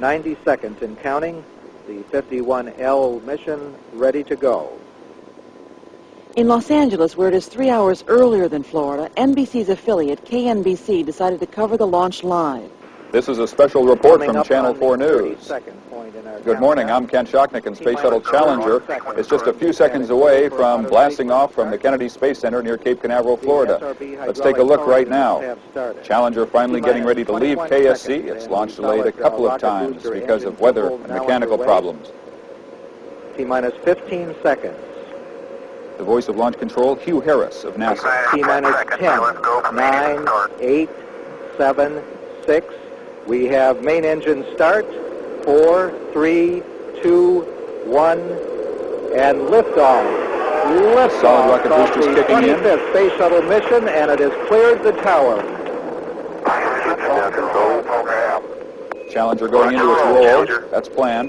90 seconds and counting. The 51L mission ready to go. In Los Angeles, where it is 3 hours earlier than Florida, NBC's affiliate, KNBC, decided to cover the launch live. This is a special report from Channel 4 News. Good morning, I'm Ken Shocknick, and Space Shuttle Challenger is just a few seconds away from blasting off from the Kennedy Space Center near Cape Canaveral, Florida. Let's take a look right now. Challenger finally getting ready to leave KSC. Its launch delayed a couple of times because of weather and mechanical problems. T-minus 15 seconds. The voice of launch control, Hugh Harris of NASA. T-minus 10, 9, 8, 7, 6. We have main engine start. 4, 3, 2, 1, and liftoff. Solid rocket boosters kicking in. 25th Space Shuttle mission, and it has cleared the tower. Challenger going into its roll. That's planned.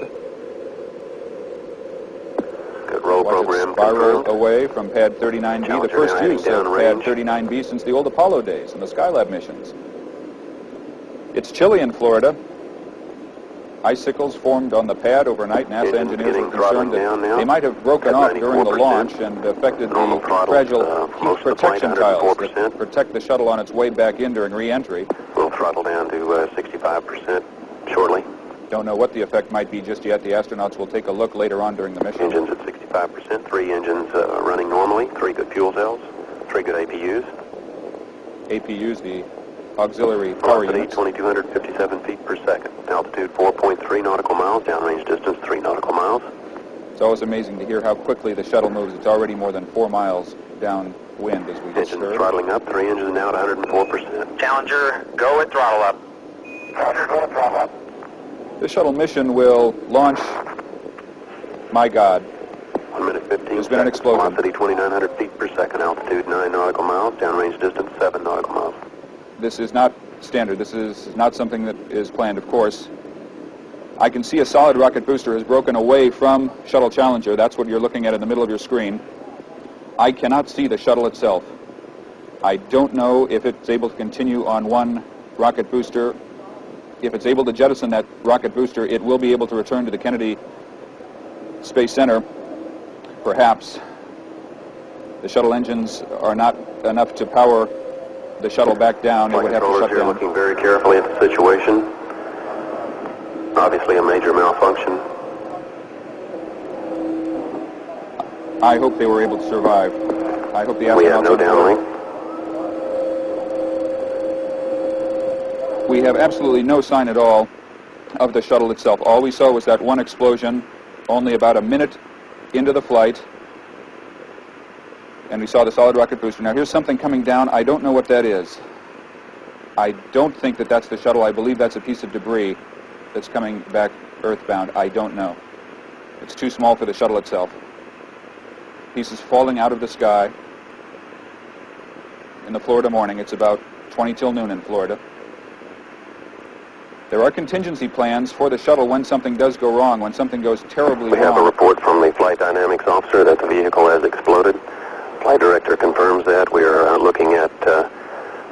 Good roll program. Spiral away from Pad 39B, the first use of Pad 39B since the old Apollo days and the Skylab missions. It's chilly in Florida. Icicles formed on the pad overnight. NASA engineers were concerned that they might have broken off during the launch and affected the fragile heat protection tiles that protect the shuttle on its way back in during re-entry. We'll throttle down to 65% shortly. Don't know what the effect might be just yet. The astronauts will take a look later on during the mission. Engines at 65%, 3 engines running normally, 3 good fuel cells, 3 good APUs. APUs, the auxiliary power units. 2,257 feet per second. Altitude 4.3 nautical miles. Downrange distance 3 nautical miles. It's always amazing to hear how quickly the shuttle moves. It's already more than 4 miles downwind as we just Engines heard. throttling up. 3 engines now at 104%. Challenger, go with throttle up. Challenger, go with throttle up. The shuttle mission will launch, my God. 1 minute 15 There's been an explosion. Velocity 2,900 feet per second. Altitude 9 nautical miles. Downrange distance 7 nautical miles. This is not standard. This is not something that is planned, of course. I can see a solid rocket booster has broken away from Shuttle Challenger. That's what you're looking at in the middle of your screen. I cannot see the shuttle itself. I don't know if it's able to continue on one rocket booster. If it's able to jettison that rocket booster, it will be able to return to the Kennedy Space Center, perhaps. The shuttle engines are not enough to power the shuttle back down. It would have to shut down. Looking very carefully at the situation. Obviously a major malfunction. I hope they were able to survive. I hope the astronauts... We have no downlink. We have absolutely no sign at all of the shuttle itself. All we saw was that one explosion only about a minute into the flight. And we saw the solid rocket booster. Now here's something coming down. I don't know what that is. I don't think that that's the shuttle. I believe that's a piece of debris that's coming back earthbound. I don't know. It's too small for the shuttle itself. Pieces falling out of the sky in the Florida morning. It's about 20 till noon in Florida. There are contingency plans for the shuttle when something does go wrong, when something goes terribly wrong. We have a report from the flight dynamics officer that the vehicle has exploded. Flight director confirms that. We are looking at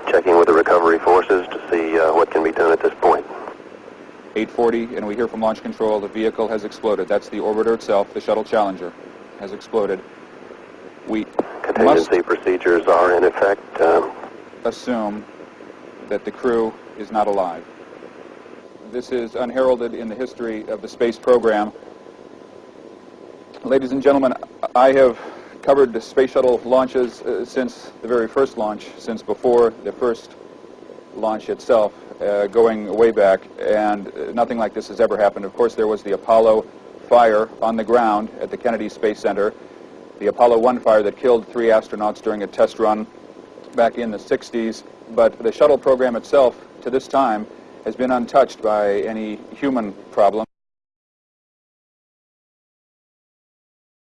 checking with the recovery forces to see what can be done at this point. 8:40, and we hear from launch control the vehicle has exploded. That's the orbiter itself, the Shuttle Challenger, has exploded. We Contingency procedures are in effect. Assume that the crew is not alive. This is unheralded in the history of the space program. Ladies and gentlemen, I have covered the space shuttle launches since the very first launch, since before the first launch itself, going way back, and nothing like this has ever happened. Of course, there was the Apollo fire on the ground at the Kennedy Space Center, the Apollo 1 fire that killed 3 astronauts during a test run back in the 60s, but the shuttle program itself, to this time, has been untouched by any human problem.